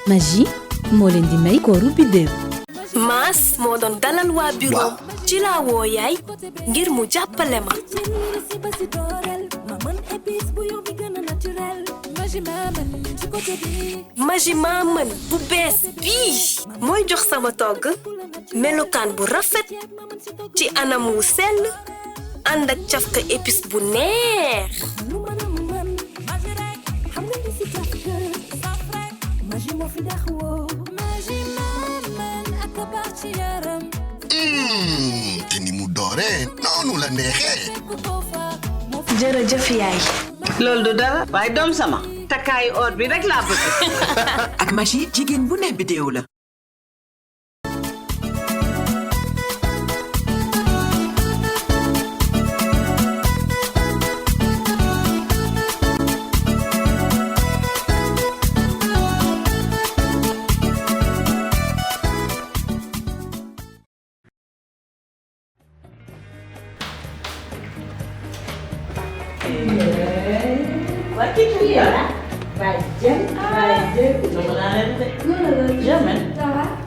Magie moo leen di may kooru biddéew. Maas moo doon dalal waa bureau ci laa woo yaay ngir mu jàppale ma. Magie maa mën bu bees bii mooy jox sama togg melukaan bu rafet ci anam wu sell ànd ak cafka épice bu neex. te ni mu dooree noonu la neexee. jërëjëf yaay. loolu du dara waaye doom sama takkaayu or bi rek laa bëgg. ak Magie jigéen bu ne bidéo la.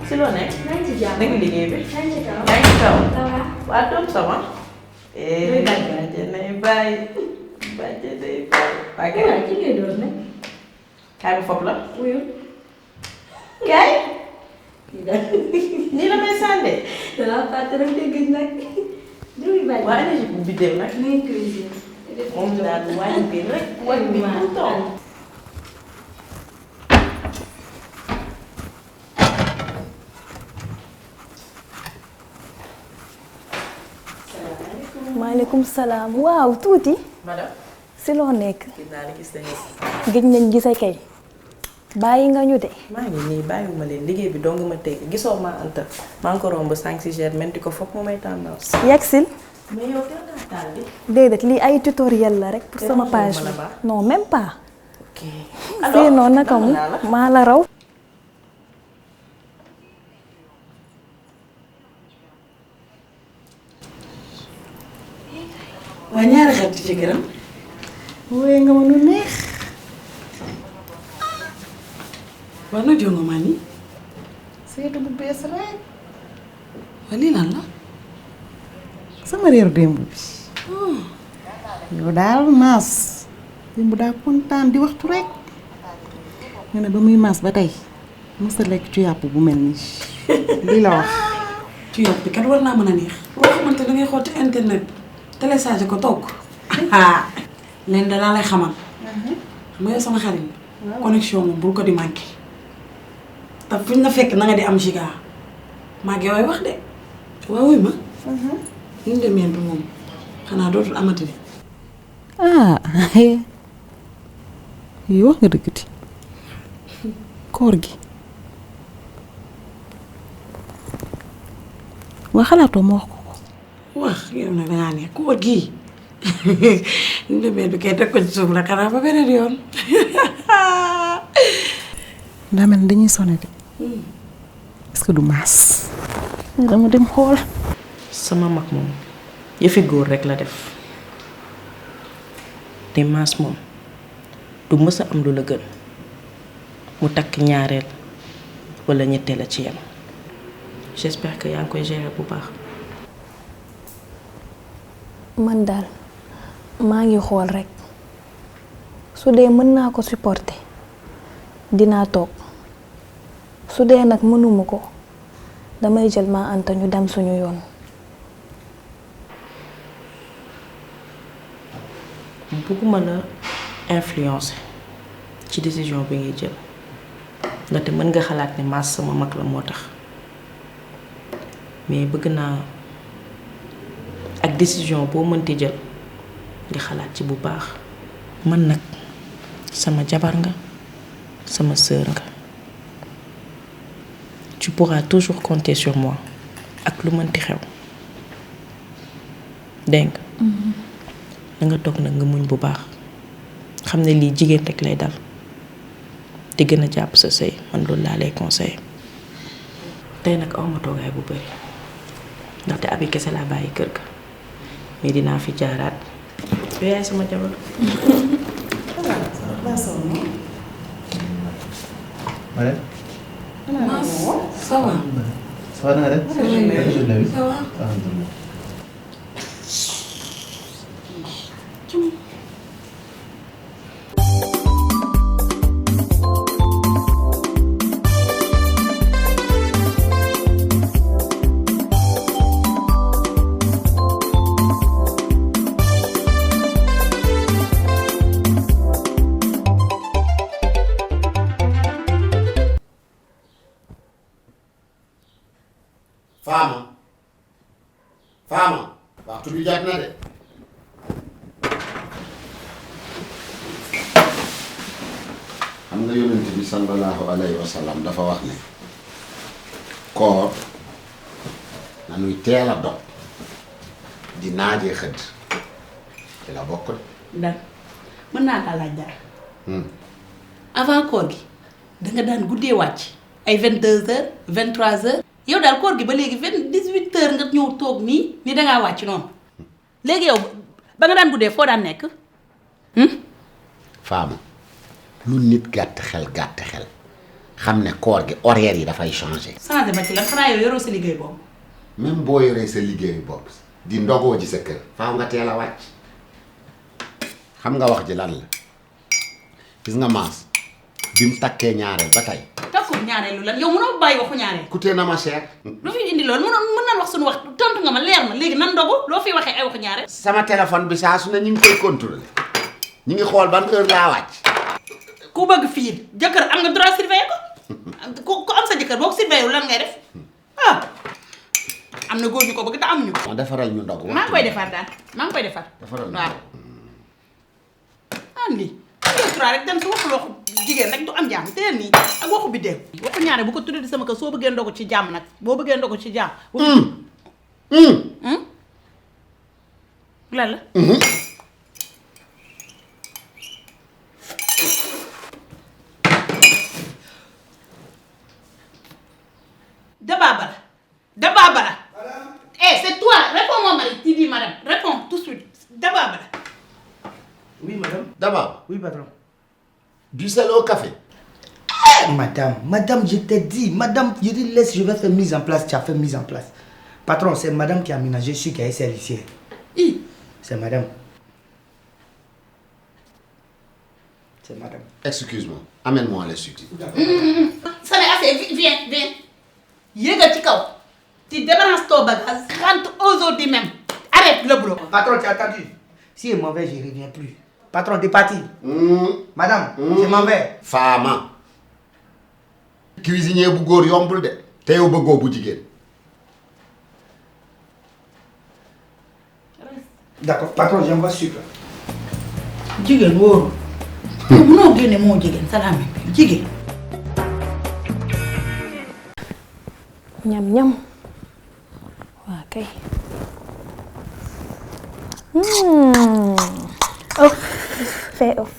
si loo nekk. naka liggéey bi. yaa ngi taw. waa doom sama. bàjjen nay bàyyi. bàjjen nay bàyyi. waa kay. ci ngay doon nag. kaay bu fopp la. wuyu. kaay. nii la may sànde. danaa fàtte rek dégg nag. waa énergie bu biddéew nag. moom daal wàññi bi rek. wàññi bi mu toog. maaleykum salaam waaw tuuti. madame. si loo nekk. gis naa la gis nañu. gëj nañ gise kay. bàyyi nga ñu de. maa ngi nii bàyyiwuma leen liggéey bi dong ma teg gisoo ma anta maa ngi ko romb 5-6 menti ko foog mu may tendance. yegsil. mais yow teel naa taal bi. déedéet lii ay tutoriel la rek pour sama page bi non même pas. ok sinon naka mu maa la raw. waa ñaari xel ci jëkkëram. wooye nga ma nu neex. waa noo jongo maa nii. seetu bu bees rek. waa lii lan la. sama réeru démb bi. yow daal maas. démb daa kontaan di waxtu rek. nga ne ba muy maas ba tey. mos a lekk ci yàpp bu mel nii. lii la wax. ci yàpp bi kat war naa mën a neex. boo xamante da ngay xool ci internet bi. télécharge ko togg. leen da laa lay xamal. xam nga yow sama xarit. connexion moom bul ko di manqué. te fuñ la fekk na nga di am giga. maa ngi wax de. waaw wuy ma. ñu demee bi moom xanaa dootul amati de. yow wax nga dëgg ti koor gi. waa xalaatoo ma wax ko. wax yow nag dangaa ne koor gii ñu demee bi kay teg ko ci suuf la xanaa ba beneen yoon. daa mel ni dañuy sonné de. est-ce que du maas. dama dem xool. sama mag moom yëfi góor rek la def te maas moom du mës a am lu la gën mu takk ñaareel walla ñetteel a ci yam j'espère que yaa ngi koy gérer bu baax. man daal maa ngi xool rekk su dee mën naa ko supporter dinaa toog su dee nag mënuma ko damay jël ma anta ñu dem suñu yoon. bëgguma la influencer ci décision bi ngay jël ndaxte mën nga xalaat ne maas sama mag la moo tax mais bëgg naa ak décision boo mënti jël nga xalaat ci bu baax. man nag sama jabar nga sama sœur nga tu pourras toujours compter sur moi ak lu mënti xew dégg nga nga toog nag nga muñ bu baax xam ne lii jigéen rek lay dal di gën a jàpp sa sëy man loolu laa lay conseiller. tey nag awma toogaay bu bari ndaxte abi kese laa bàyyi kër ga mais dinaa fi jaaraat yow yaay sama jabar. Madame, ça va. Ça va na nga def? Journée bi. Ça va. Alhamdulillah. Fama waxtu bi jot na de. xam nga yonent bi sallallahu alayhi wa sallam dafa wax ne koor nanuy teel a dog di naajee xëdd ci la bokk de. Dan mën naa kaa laaj dara. avant koor gi danga daan guddee wàcc ay 22h 23h. yow daal koor gi ba léegi 18h nga ñëw toog nii ni dangaa wàcc noonu léegi yow ba nga daan guddee foo daan nekk. Fama lu nit gàtt xel xam ne koor gi horaire yi dafay changer. changé ba ci lan xanaa yow yoroo sa liggéey boobu. même boo yoree sa liggéeyu bopp di ndogoo ji sa kër faaw nga teel a wàcc. xam nga wax ji lan la gis nga maas bi mu takkee ñaareel ba tey. takkul ñaareelu lan yow mënoo bàyyi waxu ñaareel. coûté na ma cher. lu fi indi loolu mën naan wax suñu wax tontu nga ma leer na léegi nan ndogu loo fi waxee ay waxu ñaareel. sama téléphone bi saa su ne ñu ngi koy contrôler ñu ngi xool ban heure laa wàcc. ku bëgg fiir jëkkër am nga droit surveiller ko ku am sa jëkkër boo ko surveiller lan ngay def ah am na góor ñu ko bëgg te amuñu ko. ma defaral ñu ndog. maa ngi koy defar daal maa ngi koy defar. defaral ñu waaw. andi yow rek dem si waxu loo jigéen rek du am jàmm teel nii ak waxu bi dem. waxu ñaare bu ko tuddee di sama kër soo bëggee ndogu ci jàmm nag boo bëggee ndogu ci jàmm. lan la. Dababara. Eh, c'est toi. Réponds-moi, Marie. Tu dis madame. Réponds tout de suite. Dababara. Oui, madame. D'abord, Oui, patron. du sel au café. Madame, je t'ai dit, madame, je te laisse, je vais faire mise en place, tu as fait mise en place. Patron, c'est madame qui a ménagé celui qui a essayé ici. C'est madame. C'est madame. Excuse-moi, amène-moi les sucres. Ça n'est assez. Viens. Yéga ci kaw. Tu débalances ton bagage. Rentre aujourd'hui même. Arrête le boulot. Patron, tu as attendu. Si il m'en va, je ne reviens plus. Patron, t'es parti. Madame, je m'en vais. Fama. Cuisinier bu góor yombul de. te yow bëggoo bu jigéen. D'accord, patron, j'envoie sucre. Jigéen wóoru. yow mënoo génne moo jigéen salaam jigéen. ñam waa kay off fais off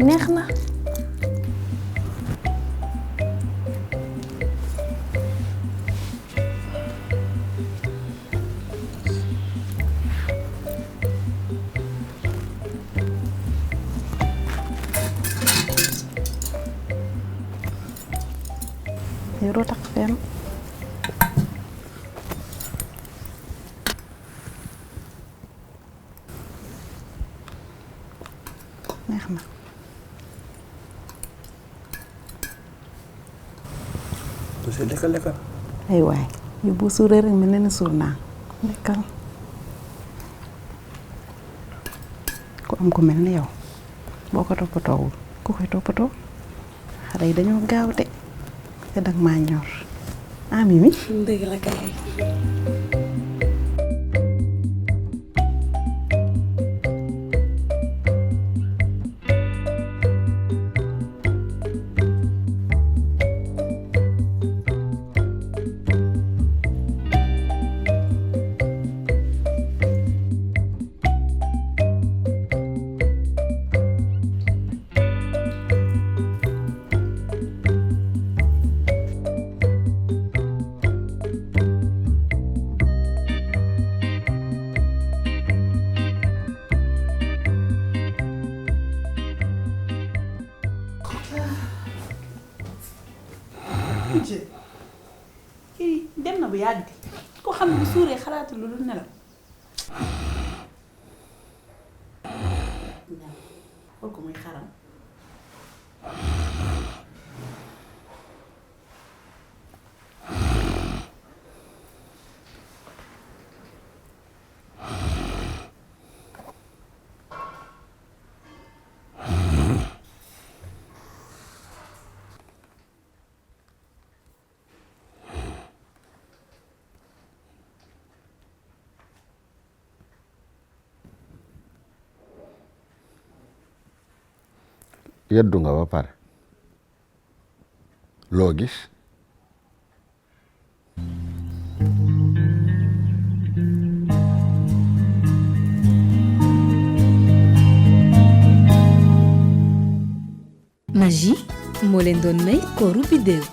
neex na yoroo tax fenn neex na Monsieur, lekkal. ay waay yow boo suuree rek mel na suur naa lekkal ku am ku mel ni yow boo ko toppatoowul ku koy toppatoo xale yi dañoo gaaw de te dag maa ñor Mimi dëgg la kay yàgg ko xam ne bu suuree xalaatu lu dul nelaw xool ko muy xaram yeddu nga ba pare loo gis Magie moo leen doon may kooru biddéew